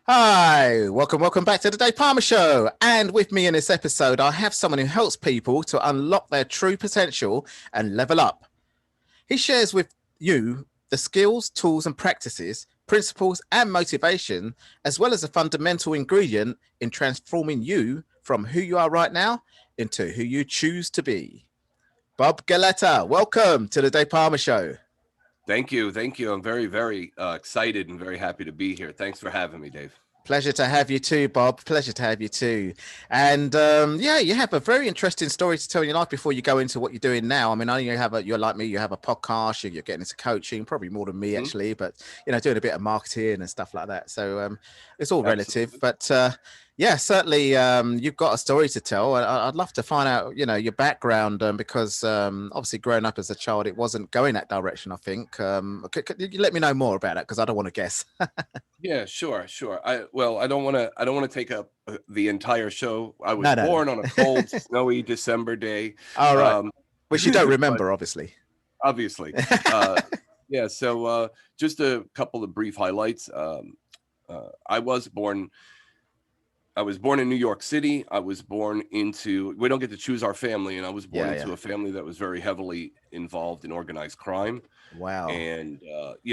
Hi, welcome back to the Dave Palmer Show. And with me in this episode, I have someone who helps people to unlock their true potential and level up. He shares with you the skills, tools, and practices, principles, and motivation, as well as a fundamental ingredient in transforming you from who you are right now into who you choose to be. Bob Galletta, welcome to the Dave Palmer Show. Thank you. Thank you. I'm very excited and very happy to be here. Thanks for having me, Dave. Pleasure to have you too, Bob. Pleasure to have you too. And yeah, you have a very interesting story to tell in your life before you go into what you're doing now. I mean, I know you're like me, you have a podcast, you're getting into coaching, probably more than me Mhm. actually, but doing a bit of marketing and stuff like that. So it's all relative, Absolutely. but yeah, certainly you've got a story to tell. I'd love to find out, your background because obviously growing up as a child, it wasn't going that direction. I think. Could you let me know more about that because I don't want to guess. Yeah, sure. I don't want to take up the entire show. I was No. born on a cold, snowy December day. All right. Um, Which you don't but remember, obviously. obviously, uh, yeah. So just a couple of brief highlights. I was born in New York City. I was born into, we don't get to choose our family, and I was born Yeah. into a family that was very heavily involved in organized crime. Wow. And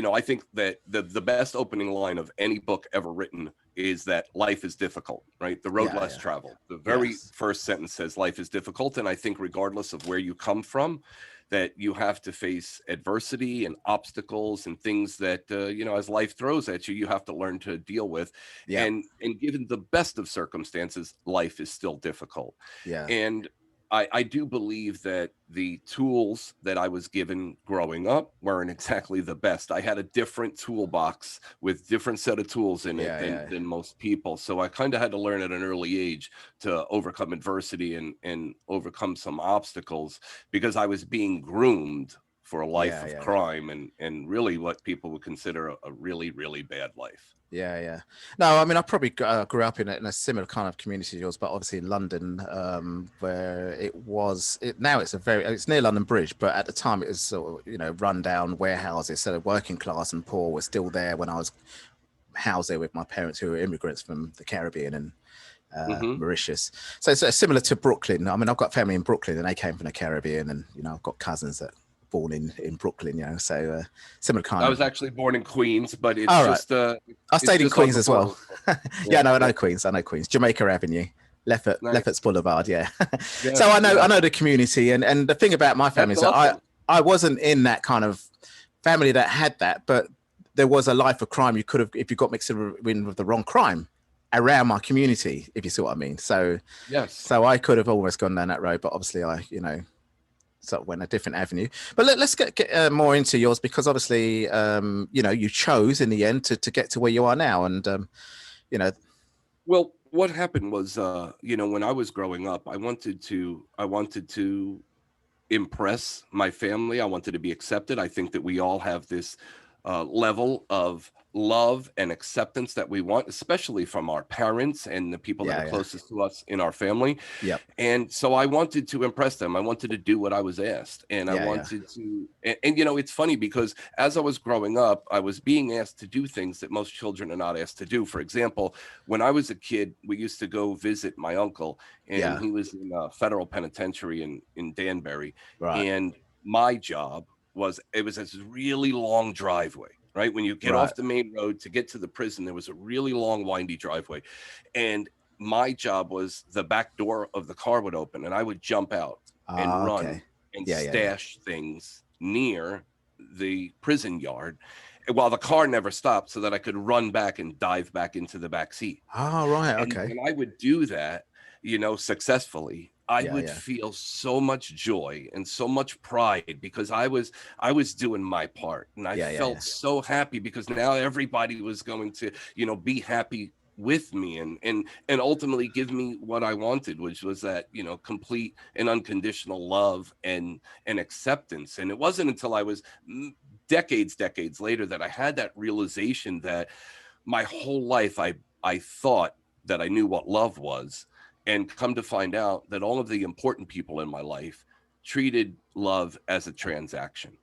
I think that the best opening line of any book ever written is that life is difficult, right? The road less Yeah. traveled. The very Yes. first sentence says life is difficult, and I think regardless of where you come from, that you have to face adversity and obstacles and things that as life throws at you, you have to learn to deal with. Yeah. And given the best of circumstances, life is still difficult. Yeah. And I do believe that the tools that I was given growing up weren't exactly the best. I had a different toolbox with different set of tools in it than Yeah. most people. So I kind of had to learn at an early age to overcome adversity and overcome some obstacles because I was being groomed for a life of Yeah. crime and really what people would consider a really, really bad life. Yeah. No, I mean, I probably grew up in a similar kind of community to yours, but obviously in London, where now it's near London Bridge, but at the time it was sort of, run down warehouses. So the working class and poor were still there when I was housed there with my parents who were immigrants from the Caribbean and Hmm. Mauritius. So it's similar to Brooklyn. I mean, I've got family in Brooklyn and they came from the Caribbean, and I've got cousins that born in Brooklyn. So similar kind I of. was actually born in Queens, but All right, I it's stayed in just on Queens the as well. border. Yeah, Yeah, no, I yeah. know Queens. I know Queens, Jamaica Avenue, Lefferts Nice. Boulevard. Yeah. So Yes, I yes. know the community, and the thing about my family That's is that awesome. I wasn't in that kind of family that had that, but there was a life of crime you could have if you got mixed in with the wrong crime around my community, if you see what I mean. So Yes. so I could have almost gone down that road, but obviously I sort of went a different avenue. But let's get more into yours because obviously you chose in the end to get to where you are now, and you know Well, what happened was, when I was growing up, I wanted to impress my family. I wanted to be accepted. I think that we all have this level of love and acceptance that we want, especially from our parents and the people that are yeah. closest to us in our family. Yep. And so I wanted to impress them. I wanted to do what I was asked. And I Yeah. wanted to, it's funny because as I was growing up, I was being asked to do things that most children are not asked to do. For example, when I was a kid, we used to go visit my uncle, and Yeah. he was in a federal penitentiary in Danbury. Right. And my job it was this really long driveway. Right. When you get Right. off the main road to get to the prison, there was a really long, windy driveway. And my job was the back door of the car would open and I would jump out and Ah, run okay. and Yeah. stash things near the prison yard while the car never stopped so that I could run back and dive back into the back seat. Ah, right. And Okay. when I would do that, successfully, I would Yeah. feel so much joy and so much pride because I was doing my part and I Yeah. felt so happy because now everybody was going to, be happy with me and ultimately give me what I wanted, which was that, complete and unconditional love and acceptance. And it wasn't until I was decades later that I had that realization that my whole life I thought that I knew what love was, and come to find out that all of the important people in my life treated love as a transaction.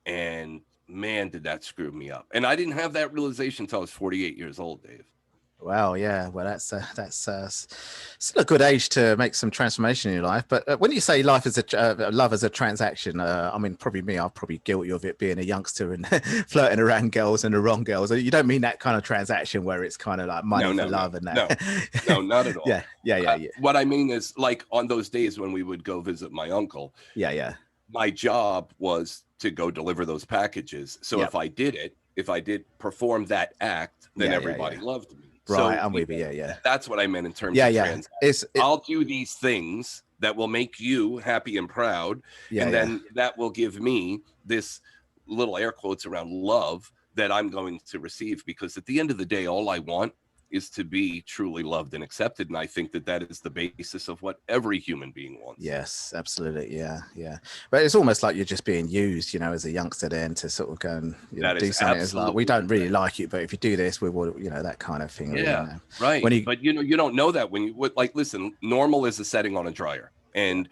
And man, did that screw me up. And I didn't have that realization until I was 48 years old, Dave. Wow, yeah. Well, that's still a good age to make some transformation in your life. But when you say life as love as a transaction, I mean, probably me, I'm probably guilty of it being a youngster and flirting around girls and the wrong girls. You don't mean that kind of transaction where it's kind of like money No, for no, no, love and no, that. no, not at all. Yeah, yeah, yeah, yeah, What I mean is, like on those days when we would go visit my uncle, yeah, yeah, my job was to go deliver those packages. So yeah, if I did perform that act, then yeah, yeah, yeah. everybody loved me. Right, So, I'm with you. Yeah, yeah, that's what I meant in terms yeah, of yeah. transaction. It's it. I'll do these things that will make you happy and proud, Yeah, and yeah. then that will give me this little air quotes around love that I'm going to receive. Because at the end of the day, all I want is to be truly loved and accepted. And I think that that is the basis of what every human being wants. Yes, absolutely. Yeah, yeah. But it's almost like you're just being used, as a youngster then to sort of go and, That do is something. It's like, we absolutely don't really correct. like you, but if you do this, we will, that kind of thing. Really, Yeah, right. when you, But you don't know that when like, listen, normal is a setting on a dryer. yeah, And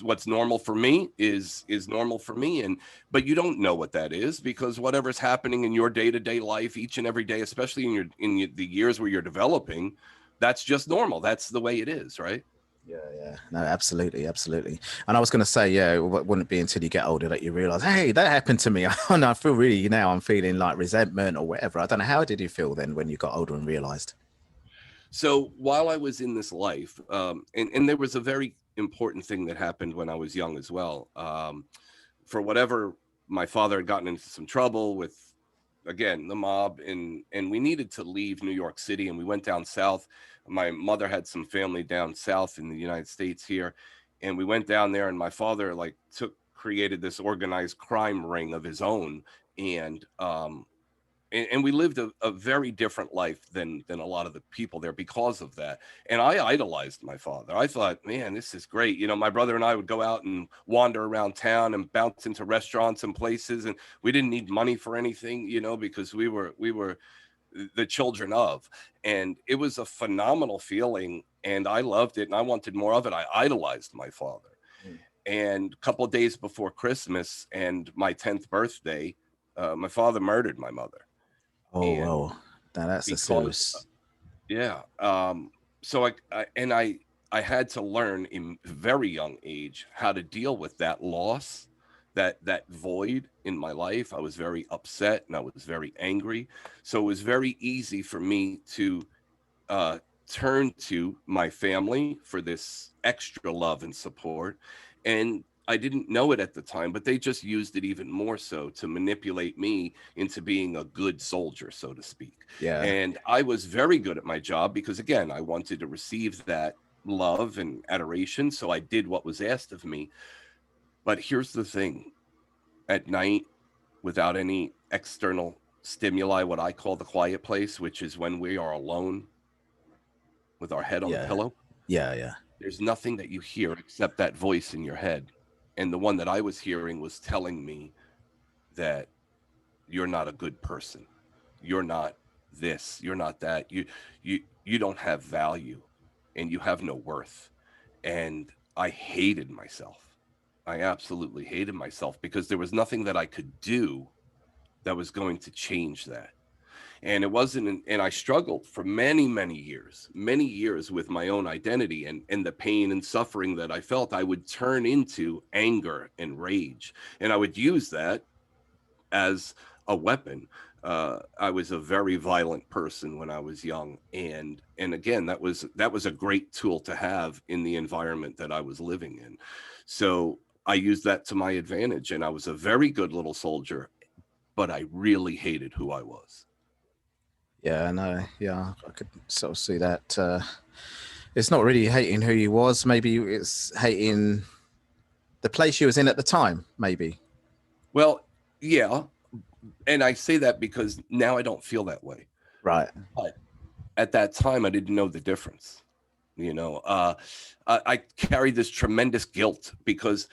what's normal for me is normal for me. And but you don't know what that is, because whatever's happening in your day-to-day life each and every day, especially the years where you're developing, that's just normal. That's the way it is, right? yeah, yeah. No, absolutely, absolutely. And I was going to say, yeah, it wouldn't be until you get older that you realize, hey, that happened to me. And I feel really now I'm feeling like resentment or whatever. I don't know. How did you feel then when you got older and realized? So while I was in this life, and there was a very important thing that happened when I was young as well. For whatever, my father had gotten into some trouble with, again, the mob, and we needed to leave New York City, and we went down south. My mother had some family down south in the United States here, and we went down there, and my father like created this organized crime ring of his own. And um and, and we lived a very different life than a lot of the people there because of that. And I idolized my father. I thought, man, this is great. My brother and I would go out and wander around town and bounce into restaurants and places, and we didn't need money for anything, because we were the children of. And it was a phenomenal feeling, and I loved it, and I wanted more of it. I idolized my father. Mm. And a couple of days before Christmas and my 10th birthday, my father murdered my mother. Oh, And well, now that's a because serious. yeah so I had to learn in very young age how to deal with that loss, that void in my life. I was very upset and I was very angry. So it was very easy for me to uh turn to my family for this extra love and support. And I didn't know it at the time, but they just used it even more so to manipulate me into being a good soldier, so to speak. Yeah. And I was very good at my job because, again, I wanted to receive that love and adoration. So I did what was asked of me. But here's the thing: at night, without any external stimuli, what I call the quiet place, which is when we are alone with our head on the Yeah. pillow, Yeah. Yeah. there's nothing that you hear except that voice in your head. And the one that I was hearing was telling me that you're not a good person. You're not this, you're not that. You don't have value, and you have no worth. And I hated myself. I absolutely hated myself because there was nothing that I could do that was going to change that. And it wasn't, and I struggled for many years with my own identity, and the pain and suffering that I felt. I would turn into anger and rage, and I would use that as a weapon. I was a very violent person when I was young, and again, that was a great tool to have in the environment that I was living in. So I used that to my advantage, and I was a very good little soldier, but I really hated who I was. Yeah, I know. Yeah, I could sort of see that. It's not really hating who you was. Maybe it's hating the place you was in at the time. Maybe. Well, yeah, and I say that because now I don't feel that way. Right. But at that time, I didn't know the difference. I carried this tremendous guilt because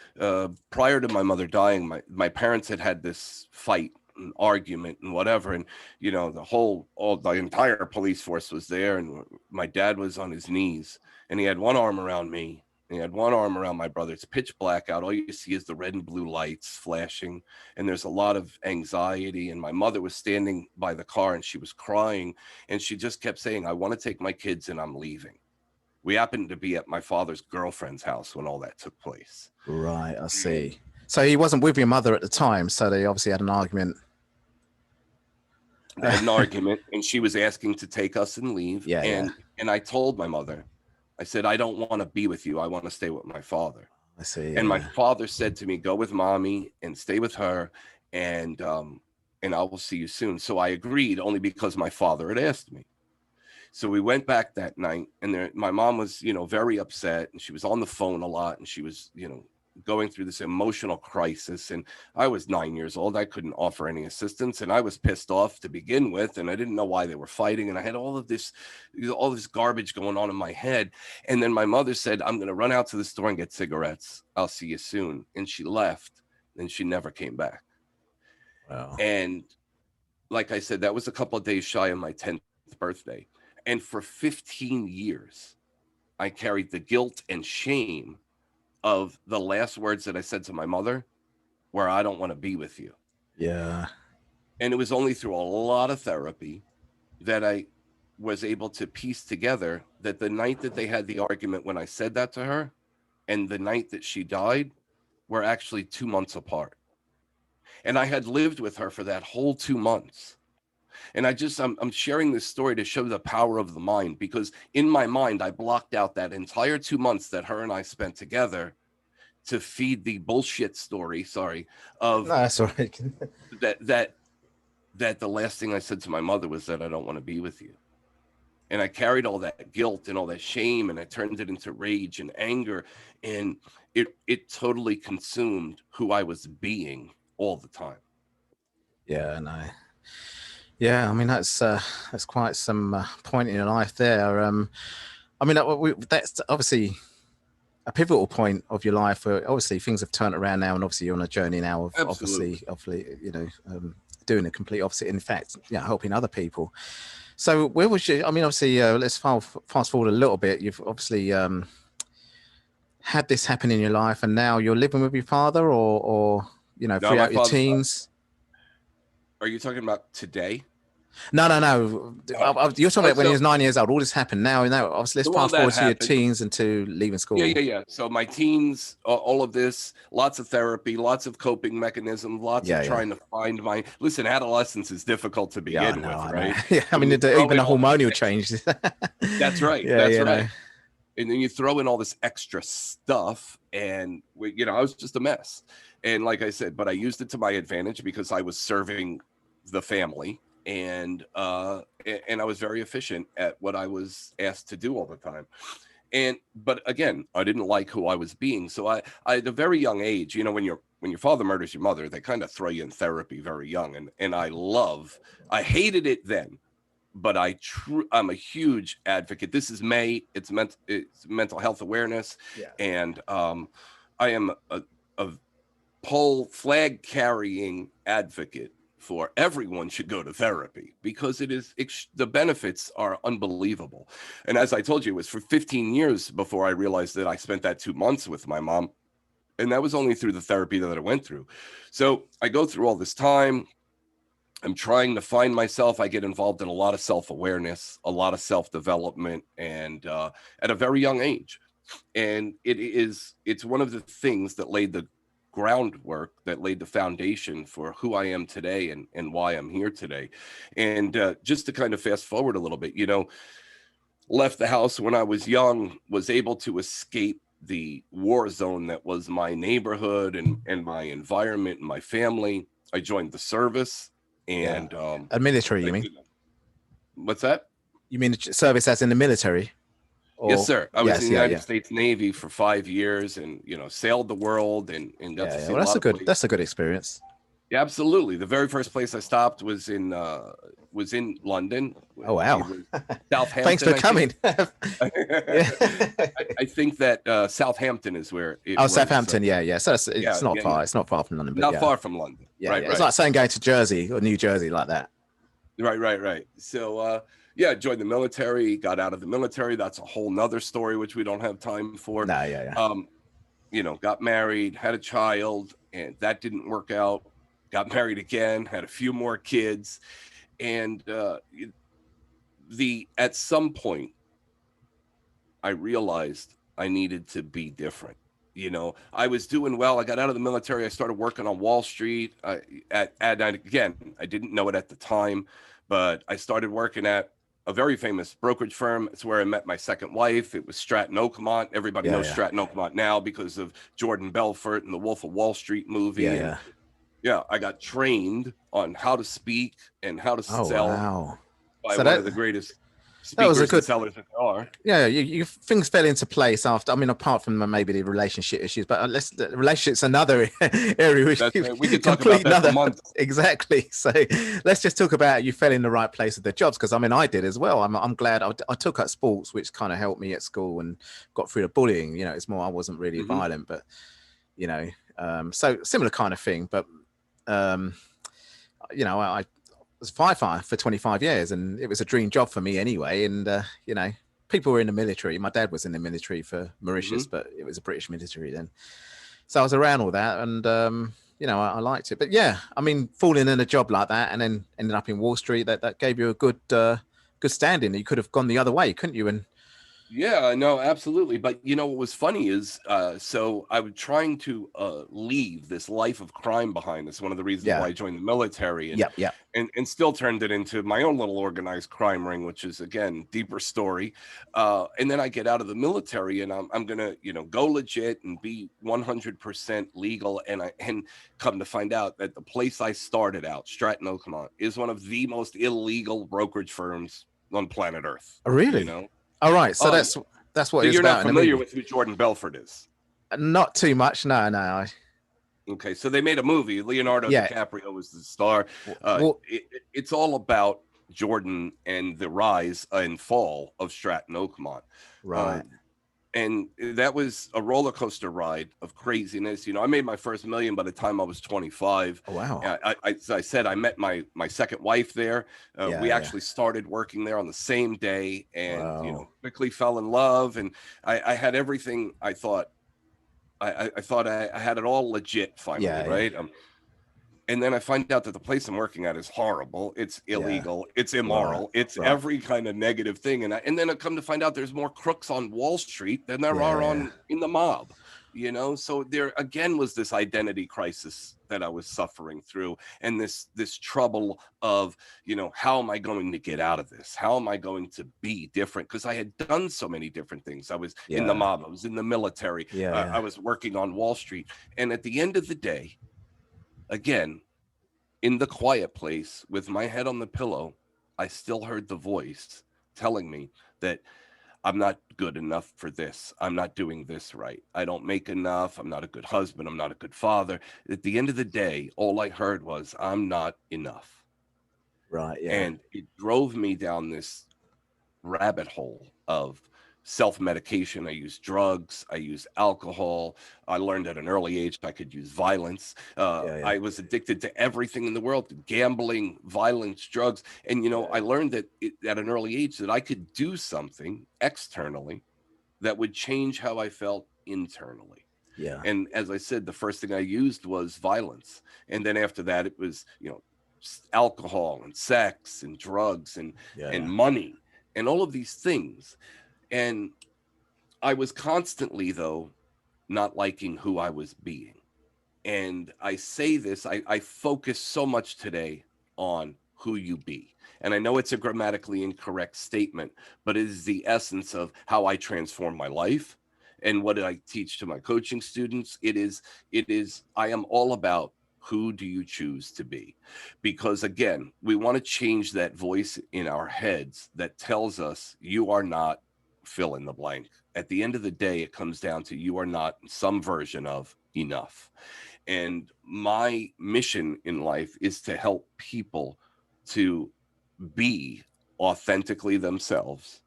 prior to my mother dying, my parents had this fight and argument and whatever. And, the entire police force was there. And my dad was on his knees, and he had one arm around me And he had one arm around my brother. It's pitch black out. All you see is the red and blue lights flashing. And there's a lot of anxiety. And my mother was standing by the car and she was crying. And she just kept saying, I want to take my kids and I'm leaving. We happened to be at my father's girlfriend's house when all that took place. Right, I see. So he wasn't with your mother at the time, so they obviously had an argument. They had an argument, and she was asking to take us and leave. Yeah, and I told my mother, I said, I don't want to be with you. I want to stay with my father. I see. And my father said to me, go with mommy and stay with her, and I will see you soon. So I agreed, only because my father had asked me. So we went back that night, and my mom was, very upset, and she was on the phone a lot, and she was, going through this emotional crisis. And I was 9 years old. I couldn't offer any assistance, and I was pissed off to begin with, and I didn't know why they were fighting. And I had all this garbage going on in my head. And then my mother said, I'm going to run out to the store and get cigarettes. I'll see you soon. And she left, and she never came back. Wow. And like I said, that was a couple of days shy of my 10th birthday. And for 15 years, I carried the guilt and shame of the last words that I said to my mother, where I don't want to be with you. Yeah. And it was only through a lot of therapy that I was able to piece together that the night that they had the argument when I said that to her and the night that she died were actually 2 months apart. And I had lived with her for that whole 2 months. And I'm sharing this story to show the power of the mind, because in my mind, I blocked out that entire 2 months that her and I spent together to feed the bullshit story. Of no, that's all right. that the last thing I said to my mother was that I don't want to be with you. And I carried all that guilt and all that shame, and I turned it into rage and anger. And it totally consumed who I was being all the time. Yeah, no. Yeah, I mean, that's quite some point in your life there. I mean, that's obviously a pivotal point of your life where obviously things have turned around now, and obviously you're on a journey now of obviously, doing the complete opposite. In fact, helping other people. So where was you? I mean, obviously, let's fast forward a little bit. You've obviously had this happen in your life, and now you're living with your father, or throughout your teens. Are you talking about today? No. You're talking about when he was 9 years old. All this happened now. Obviously, let's fast forward to your teens and to leaving school. Yeah. So my teens, all of this, lots of therapy, lots of coping mechanisms, lots of trying to find my. Listen, adolescence is difficult to begin with, right? Yeah, I mean, even the hormonal changes. That's right. That's right. And then you throw in all this extra stuff, and I was just a mess. And like I said, but I used it to my advantage because I was serving the family, and I was very efficient at what I was asked to do all the time. But again, I didn't like who I was being. So I at a very young age, when your father murders your mother, they kind of throw you in therapy very young. And I hated it then, but I'm a huge advocate. This is May. It's mental health awareness. Yeah. And I am a whole flag carrying advocate for everyone should go to therapy, because the benefits are unbelievable. And as I told you, it was for 15 years before I realized that I spent that 2 months with my mom. And that was only through the therapy that I went through. So I go through all this time. I'm trying to find myself. I get involved in a lot of self-awareness, a lot of self-development, and at a very young age. And it's one of the things that laid the groundwork, that laid the foundation for who I am today and why I'm here today. And just to kind of fast forward a little bit, left the house when I was young, was able to escape the war zone that was my neighborhood and my environment and my family. I joined the service. And a military, you mean? What's that? You mean service as in the military? Yes, sir. I was in the United States Navy for 5 years, and sailed the world and got to see that's a good experience. Yeah, absolutely. The very first place I stopped was in London. Oh wow! Southampton. Thanks for coming. I think that Southampton is where it was. Southampton, yeah. So it's not far. It's not far from London. But not far from London. Right. It's like saying going to Jersey or New Jersey, like that. Right. So Yeah, joined the military, got out of the military. That's a whole nother story, which we don't have time for. No, yeah. You know, got married, had a child, and that didn't work out. Got married again, had a few more kids. And at some point, I realized I needed to be different. You know, I was doing well. I got out of the military. I started working on Wall Street. Again, I didn't know it at the time, but I started working at a very famous brokerage firm. It's where I met my second wife. It was Stratton Oakmont. Everybody knows Stratton Oakmont now because of Jordan Belfort and the Wolf of Wall Street movie. Yeah. I got trained on how to speak and how to sell by one of the greatest speakers and sellers that there are. Yeah, you things fell into place after. I mean, apart from maybe the relationship issues, but relationships another area we could talk about that for months. Exactly. So let's just talk about you fell in the right place with the jobs, because I mean, I did as well. I'm glad I took up sports, which kind of helped me at school and got through the bullying. You know, it's more I wasn't really violent, but you know, so similar kind of thing. But you know, I was a firefighter for 25 years and it was a dream job for me anyway. And, you know, people were in the military. My dad was in the military for Mauritius, but it was a British military then. So I was around all that and, you know, I liked it. But yeah, I mean, falling in a job like that and then ending up in Wall Street, that gave you a good standing. You could have gone the other way, couldn't you? And yeah, no, absolutely. But you know what was funny is, so I was trying to leave this life of crime behind. That's one of the reasons why I joined the military, and still turned it into my own little organized crime ring, which is again deeper story. And then I get out of the military, and I'm gonna go legit and be 100% legal. And come to find out that the place I started out, Stratton Oakmont, is one of the most illegal brokerage firms on planet Earth. Oh, really? You know. All right, so that's what it's you're about. Not familiar with who Jordan Belfort is? Not too much, no. Okay, so they made a movie. Leonardo DiCaprio was the star. It's all about Jordan and the rise and fall of Stratton Oakmont. Right. And that was a roller coaster ride of craziness. You know, I made my first $1 million by the time I was 25. Oh, wow. As I said, I met my second wife there. We actually started working there on the same day, and quickly fell in love. And I had everything. I thought I had it all legit finally, right? And then I find out that the place I'm working at is horrible. It's illegal. It's immoral. It's every kind of negative thing. And then I come to find out there's more crooks on Wall Street than there are in the mob, you know? So there again was this identity crisis that I was suffering through, and this trouble of, how am I going to get out of this? How am I going to be different? Because I had done so many different things. I was in the mob. I was in the military. I was working on Wall Street. And at the end of the day, again, in the quiet place with my head on the pillow, I still heard the voice telling me that I'm not good enough for this. I'm not doing this right. I don't make enough. I'm not a good husband. I'm not a good father. At the end of the day, all I heard was, I'm not enough. Right. Yeah. And it drove me down this rabbit hole of self-medication. I used drugs. I used alcohol. I learned at an early age I could use violence. I was addicted to everything in the world, gambling, violence, drugs. And, I learned that at an early age that I could do something externally that would change how I felt internally. Yeah. And as I said, the first thing I used was violence. And then after that, it was, alcohol and sex and drugs and money and all of these things. And I was constantly, though, not liking who I was being. And I say this, I focus so much today on who you be. And I know it's a grammatically incorrect statement, but it is the essence of how I transform my life and what I teach to my coaching students. It is, I am all about who do you choose to be? Because again, we want to change that voice in our heads that tells us you are not fill in the blank. At the end of the day, it comes down to you are not some version of enough. And my mission in life is to help people to be authentically themselves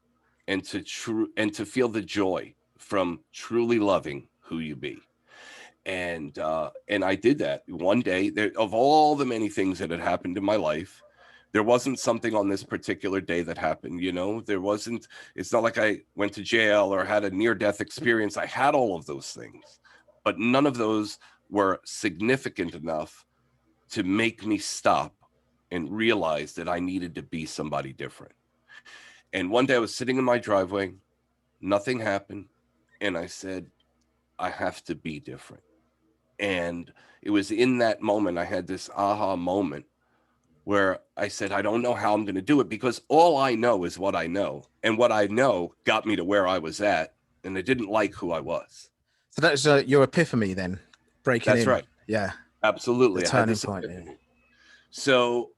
and to feel the joy from truly loving who you be. And I did that one day. Of all the many things that had happened in my life, There wasn't something on this particular day that happened, you know, there wasn't, it's not like I went to jail or had a near-death experience. I had all of those things, but none of those were significant enough to make me stop and realize that I needed to be somebody different. And one day I was sitting in my driveway, nothing happened, and I said, I have to be different. And it was in that moment I had this aha moment where I said, I don't know how I'm going to do it, because all I know is what I know. And what I know got me to where I was at, and I didn't like who I was. So that's your epiphany then, breaking That's in. right. Yeah. Absolutely. The I had turning this point. epiphany. Yeah. So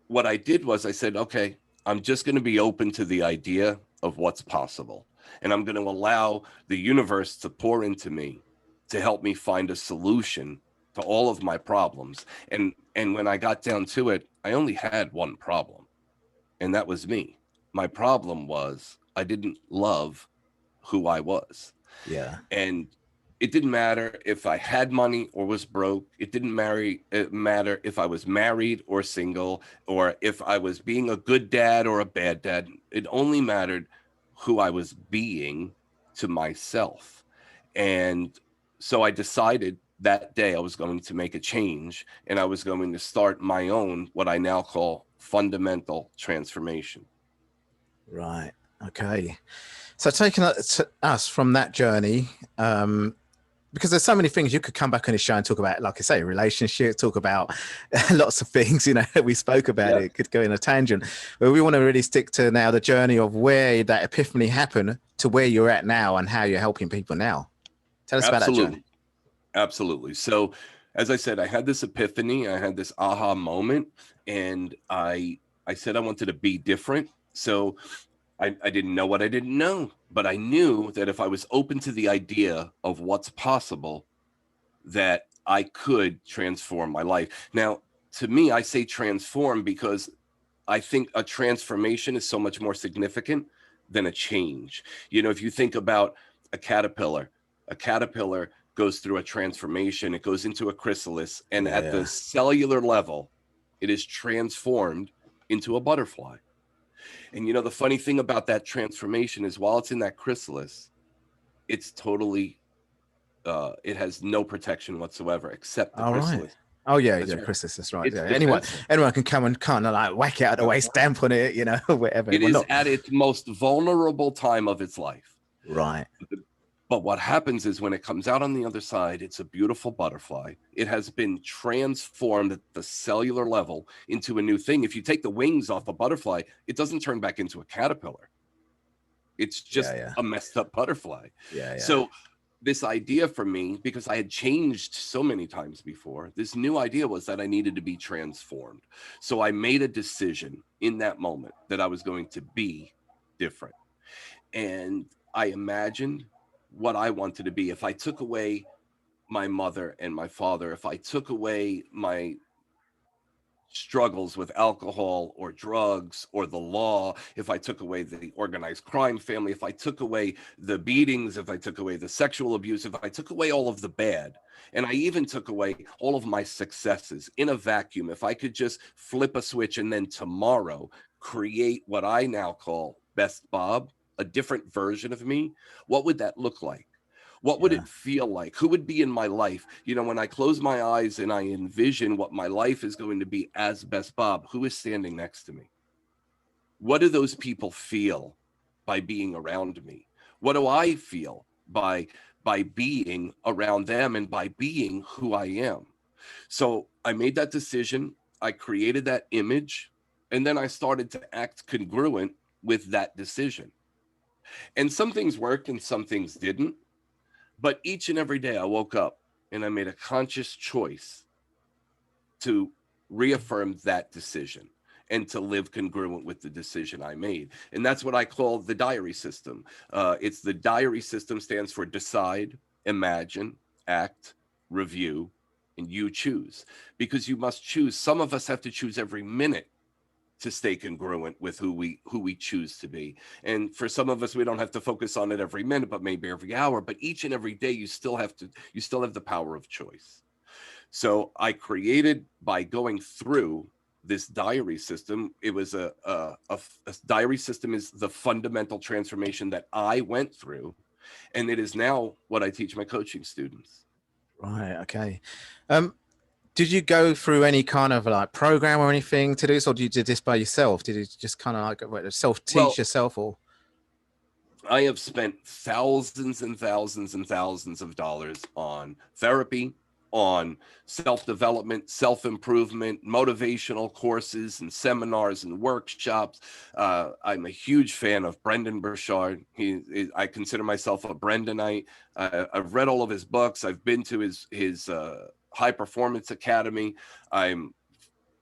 what I did was I said, okay, I'm just going to be open to the idea of what's possible. And I'm going to allow the universe to pour into me to help me find a solution to all of my problems. And when I got down to it, I only had one problem, and that was me. My problem was I didn't love who I was. Yeah. And it didn't matter if I had money or was broke. It didn't matter if I was married or single, or if I was being a good dad or a bad dad. It only mattered who I was being to myself. And so I decided that day I was going to make a change, and I was going to start my own, what I now call fundamental transformation. Right. Okay. So taking us from that journey, because there's so many things you could come back on the show and talk about, like I say, relationship, talk about lots of things, you know, we spoke about. Yeah. It could go in a tangent, but we want to really stick to now the journey of where that epiphany happened to where you're at now and how you're helping people now. Tell us about that journey. Absolutely. So as I said, I had this epiphany, I had this aha moment, and I said I wanted to be different. So I didn't know what I didn't know, but I knew that if I was open to the idea of what's possible, that I could transform my life. Now, to me, I say transform because I think a transformation is so much more significant than a change. You know, if you think about a caterpillar goes through a transformation, it goes into a chrysalis, and at the cellular level, it is transformed into a butterfly. And you know, the funny thing about that transformation is while it's in that chrysalis, it's totally, it has no protection whatsoever except the chrysalis. Right. Oh yeah, That's yeah, right. Chrysalis, that's right. It's Yeah. defenseless. Anyone can come and kind of like whack it out of the way, stamp on it, you know, whatever. It Well, is not at its most vulnerable time of its life. right. But what happens is when it comes out on the other side, it's a beautiful butterfly. It has been transformed at the cellular level into a new thing. If you take the wings off a butterfly, it doesn't turn back into a caterpillar. It's just a messed up butterfly. Yeah. So this idea for me, because I had changed so many times before, this new idea was that I needed to be transformed. So I made a decision in that moment that I was going to be different. And I imagined what I wanted to be. If I took away my mother and my father, if I took away my struggles with alcohol or drugs or the law, if I took away the organized crime family, if I took away the beatings, if I took away the sexual abuse, if I took away all of the bad, and I even took away all of my successes in a vacuum, if I could just flip a switch and then tomorrow create what I now call Best Bob, a different version of me, what would that look like? What would it feel like? Who would be in my life? You know, when I close my eyes and I envision what my life is going to be as Best Bob, who is standing next to me? What do those people feel by being around me? What do I feel by being around them and by being who I am? So I made that decision. I created that image, and then I started to act congruent with that decision. And some things worked and some things didn't. But each and every day I woke up and I made a conscious choice to reaffirm that decision and to live congruent with the decision I made. And that's what I call the diary system. It's the diary system stands for decide, imagine, act, review, and you choose. Because you must choose. Some of us have to choose every minute to stay congruent with who we choose to be. And for some of us, we don't have to focus on it every minute, but maybe every hour. But each and every day, you still have the power of choice. So I created, by going through this diary system. It was a diary system is the fundamental transformation that I went through, and it is now what I teach my coaching students. Right. Okay. Did you go through any kind of like program or anything to do this, or did you do this by yourself? Did you just kind of like self-teach yourself, or? I have spent thousands and thousands and thousands of dollars on therapy, on self-development, self-improvement, motivational courses and seminars and workshops. I'm a huge fan of Brendan Burchard. I consider myself a Brendanite. I've read all of his books. I've been to his High Performance Academy. I'm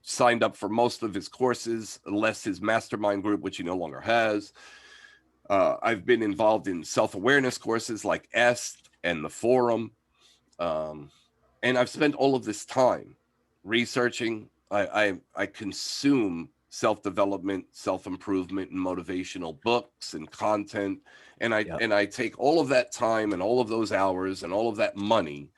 signed up for most of his courses, unless his mastermind group, which he no longer has. I've been involved in self-awareness courses like EST and the Forum. And I've spent all of this time researching. I consume self-development, self-improvement, and motivational books and content. And I take all of that time and all of those hours and all of that money,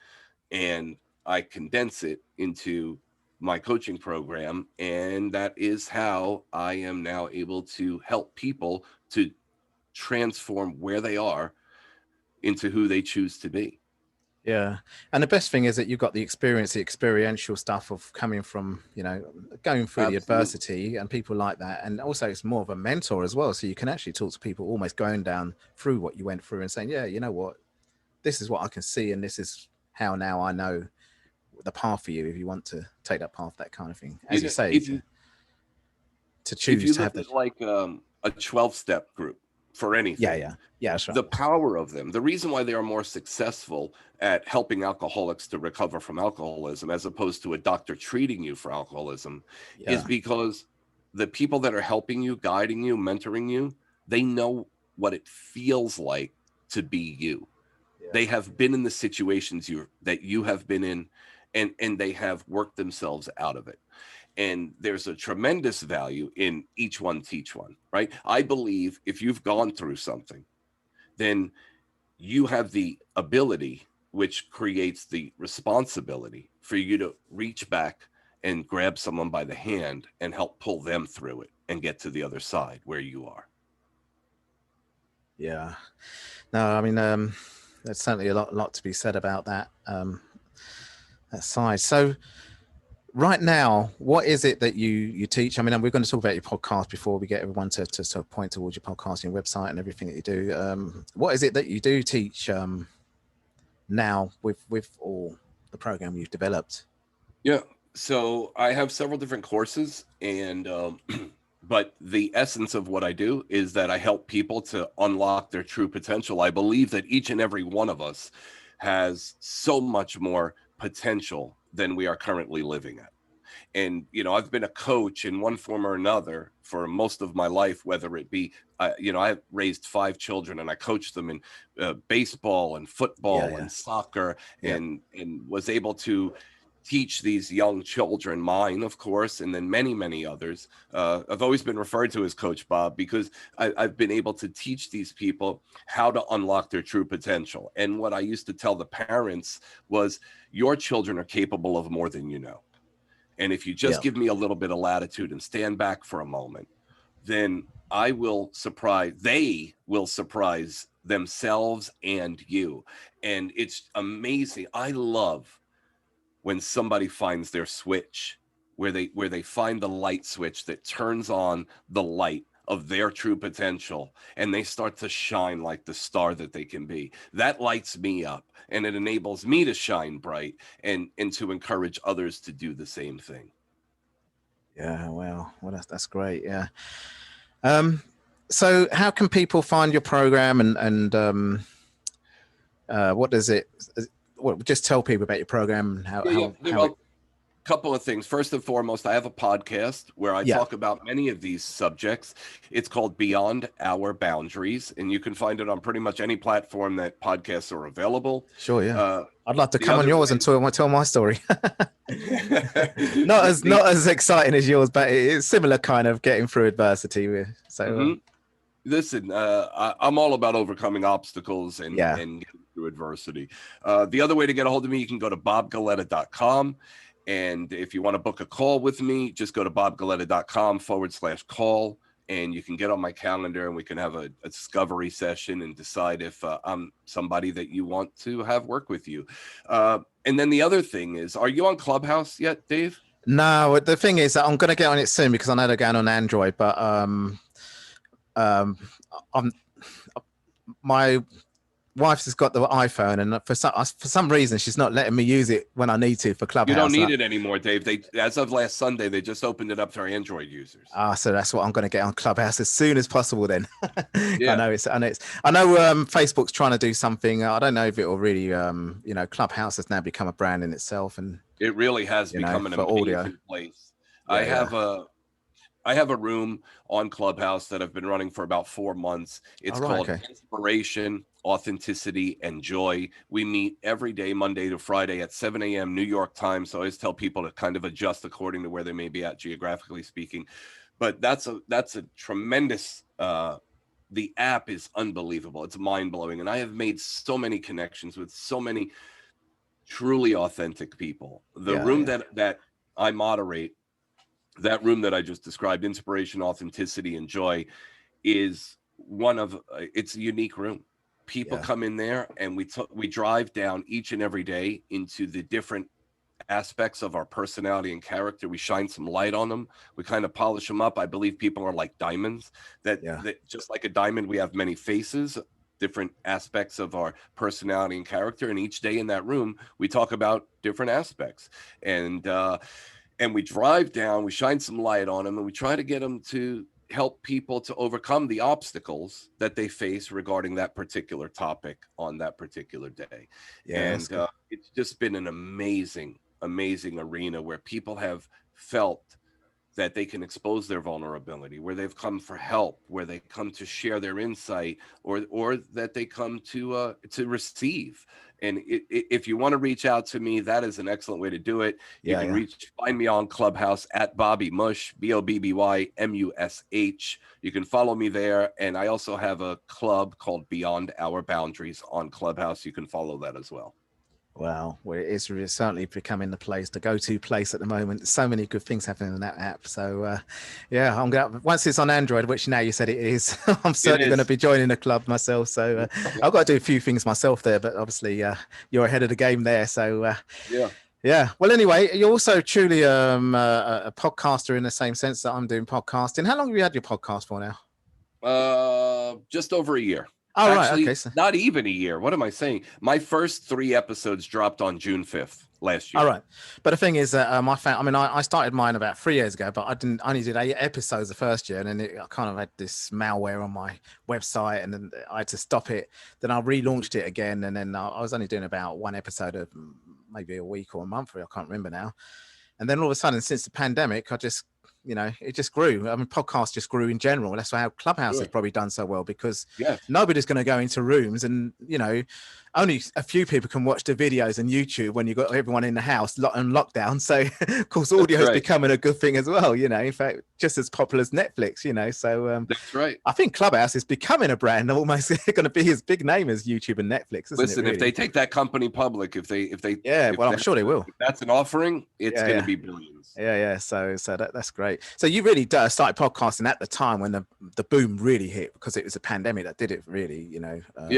and I condense it into my coaching program. And that is how I am now able to help people to transform where they are into who they choose to be. Yeah. And the best thing is that you've got the experience, the experiential stuff of coming from, you know, going through the adversity and people like that. And also it's more of a mentor as well. So you can actually talk to people almost going down through what you went through and saying, yeah, you know what, this is what I can see. And this is how now I know the path for you if you want to take that path, that kind of thing. As you say, to choose if you to have look at like a 12-step group for anything. Yeah, that's right. The power of them, the reason why they are more successful at helping alcoholics to recover from alcoholism, as opposed to a doctor treating you for alcoholism, is because the people that are helping you, guiding you, mentoring you, they know what it feels like to be you. They have been in the situations that you have been in, and they have worked themselves out of it. And there's a tremendous value in each one teach one, right? I believe if you've gone through something, then you have the ability, which creates the responsibility for you to reach back and grab someone by the hand and help pull them through it and get to the other side where you are. Yeah. No, I mean, there's certainly a lot to be said about that, that side. So right now, what is it that you teach? I mean, and we're going to talk about your podcast before we get everyone to sort of point towards your podcast, your website and everything that you do. What is it that you do teach now with all the program you've developed? Yeah. So I have several different courses, and but the essence of what I do is that I help people to unlock their true potential. I believe that each and every one of us has so much more potential than we are currently living at. And, you know, I've been a coach in one form or another for most of my life, whether it be, you know, I raised 5 children and I coached them in baseball and football and soccer, and was able to teach these young children, mine, of course, and then many, many others. I've always been referred to as Coach Bob because I've been able to teach these people how to unlock their true potential. And what I used to tell the parents was, your children are capable of more than you know. And if you just give me a little bit of latitude and stand back for a moment, then they will surprise themselves and you. And it's amazing. I love when somebody finds their switch, where they find the light switch that turns on the light of their true potential, and they start to shine like the star that they can be. That lights me up, and it enables me to shine bright and to encourage others to do the same thing. Yeah, well, that's great. Yeah. So how can people find your program, and what does it, just tell people about your program and couple of things. First and foremost, I have a podcast where I talk about many of these subjects. It's called Beyond Our Boundaries, and you can find it on pretty much any platform that podcasts are available. Sure, yeah. I'd like to come on yours and tell my story. not as exciting as yours, but it's similar kind of getting through adversity. So listen, I'm all about overcoming obstacles and getting through adversity. The other way to get a hold of me, you can go to bobgalletta.com. And if you want to book a call with me, just go to bobgalletta.com/call, and you can get on my calendar and we can have a discovery session and decide if I'm somebody that you want to have work with you. And then the other thing is, are you on Clubhouse yet, Dave? No, the thing is that I'm going to get on it soon because I know they're going on Android, but I'm my wife's has got the iPhone, and for some reason she's not letting me use it when I need to for Clubhouse. You don't need it anymore, Dave. They, as of last Sunday, they just opened it up to our Android users. So that's what I'm going to get on Clubhouse as soon as possible. Then Yeah. I know Facebook's trying to do something. I don't know if it will really, Clubhouse has now become a brand in itself, and it really has become an amazing audio place. Yeah, I have a room on Clubhouse that I've been running for about 4 months. It's called Inspiration, Authenticity, and Joy. We meet every day, Monday to Friday at 7 a.m. New York time. So I always tell people to kind of adjust according to where they may be at geographically speaking. But that's a tremendous, the app is unbelievable. It's mind blowing. And I have made so many connections with so many truly authentic people. The room that I moderate, that room that I just described, Inspiration, Authenticity, and Joy, is it's a unique room. People come in there and we drive down each and every day into the different aspects of our personality and character. We shine some light on them. We kind of polish them up. I believe people are like diamonds, that just like a diamond, we have many faces, different aspects of our personality and character. And each day in that room, we talk about different aspects. And we drive down, we shine some light on them, and we try to get them to help people to overcome the obstacles that they face regarding that particular topic on that particular day. And it's just been an amazing arena where people have felt that they can expose their vulnerability, where they've come for help, where they come to share their insight, or that they come to receive. And if you want to reach out to me, that is an excellent way to do it. You can find me on Clubhouse at Bobby Mush, BOBBYMUSH. You can follow me there. And I also have a club called Beyond Our Boundaries on Clubhouse. You can follow that as well. Wow, well, it is really certainly becoming the go-to place at the moment. So many good things happening in that app. So, I'm going once it's on Android, which now you said it is. I'm certainly going to be joining the club myself. So, I've got to do a few things myself there, but obviously, you're ahead of the game there. So, yeah. Well, anyway, you're also truly a podcaster in the same sense that I'm doing podcasting. How long have you had your podcast for now? Just over a year. Oh, actually, right. Okay. Not even a year. What am I saying? My first 3 episodes dropped on June 5th last year. All right. But the thing is that I started mine about 3 years ago, but I only did 8 episodes the first year. And then I kind of had this malware on my website, and then I had to stop it. Then I relaunched it again. And then I was only doing about 1 episode of maybe a week or a month. I can't remember now. And then all of a sudden, since the pandemic, it just grew. I mean, podcasts just grew in general. That's why Clubhouse has probably done so well, because nobody's going to go into rooms, and only a few people can watch the videos on YouTube when you've got everyone in the house on lockdown. So of course, audio is becoming a good thing as well. In fact, just as popular as Netflix. So that's right. I think Clubhouse is becoming a brand, almost going to be as big name as YouTube and Netflix. Listen, really? If they take that company public, if they I'm sure they will. If that's an offering, it's going to be billions. Yeah. So that's great. So you really started podcasting at the time when the boom really hit, because it was a pandemic that did it really.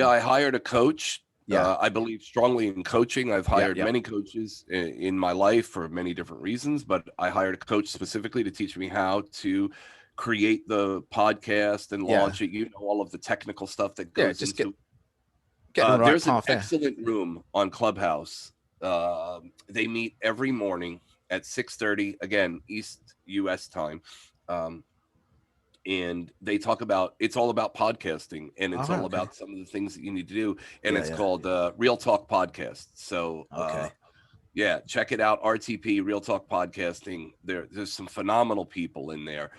I hired a coach. I believe strongly in coaching. I've hired many coaches in my life for many different reasons, but I hired a coach specifically to teach me how to create the podcast and launch it. All of the technical stuff that goes into. There's an excellent room on Clubhouse. They meet every morning at 6:30, again, East US time. And they talk about, it's all about podcasting, and it's all about some of the things that you need to do. And it's called Real Talk Podcast. So check it out. RTP, Real Talk Podcasting. There's some phenomenal people in there.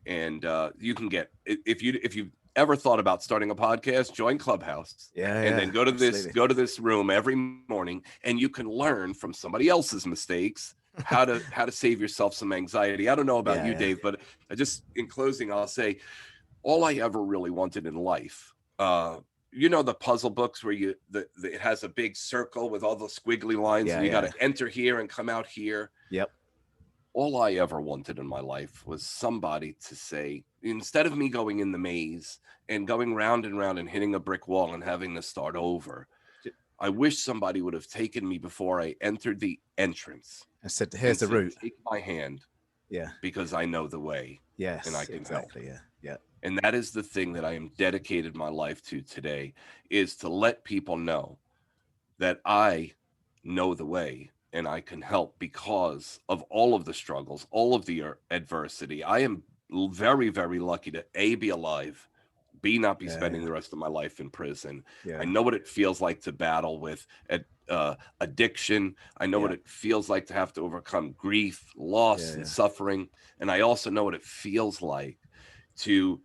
And you can get, if you've ever thought about starting a podcast, join Clubhouse. And then go to this room every morning, and you can learn from somebody else's mistakes how to save yourself some anxiety. I don't know about you, Dave, but in closing, I'll say all I ever really wanted in life you know, the puzzle books where it has a big circle with all the squiggly lines, and you got to enter here and come out here. Yep. All I ever wanted in my life was somebody to say, instead of me going in the maze and going round and round and hitting a brick wall and having to start over, I wish somebody would have taken me before I entered the entrance and said, here's the route. Take my hand. Yeah. Because I know the way. Yes. And I can help. Yeah. Yeah. And that is the thing that I am dedicated my life to today, is to let people know that I know the way and I can help because of all of the struggles, all of the adversity. I am very, very lucky to A, be alive, B, not be spending the rest of my life in prison. Yeah. I know what it feels like to battle with addiction. I know what it feels like to have to overcome grief, loss, and suffering. And I also know what it feels like to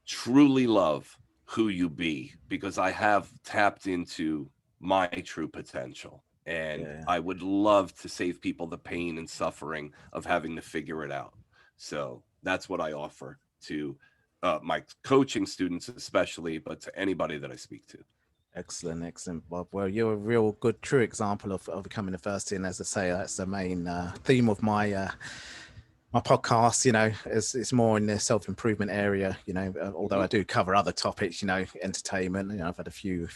truly love who you be, because I have tapped into my true potential. And I would love to save people the pain and suffering of having to figure it out. So that's what I offer to my coaching students especially, but to anybody that I speak to. Excellent, excellent, Bob. Well, you're a real good, true example of becoming a first in. As I say, that's the main theme of my my podcast. You know, it's more in the self-improvement area. You know, although I do cover other topics. You know, entertainment. You know, I've had a few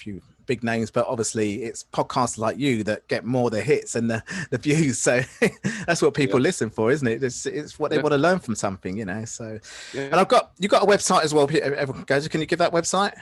big names, but obviously it's podcasts like you that get more the hits and the views. So that's what people listen for, isn't it? It's what they want to learn from something. You know. So, and you got a website as well. Everyone goes. Can you give that website?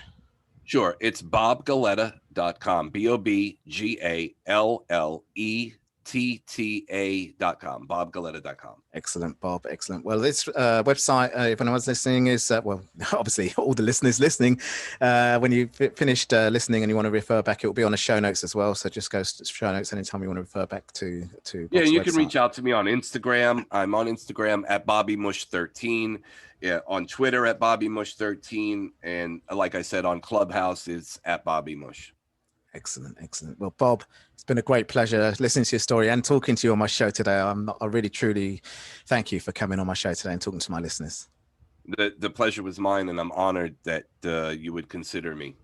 Sure. It's bobgalletta.com. BOBGALLETTA.com. bobgalletta.com. Excellent, Bob. Excellent. Well, this website, if anyone's listening, is well, obviously all the listeners listening. When you've finished listening and you want to refer back, it will be on the show notes as well. So just go to show notes anytime you want to refer back to Bob's you website. Can reach out to me on Instagram. I'm on Instagram at BobbyMush13. Yeah, on Twitter at BobbyMush13, and like I said, on Clubhouse it's at BobbyMush. Excellent, excellent. Well, Bob, it's been a great pleasure listening to your story and talking to you on my show today. I really, truly thank you for coming on my show today and talking to my listeners. The pleasure was mine, and I'm honored that you would consider me.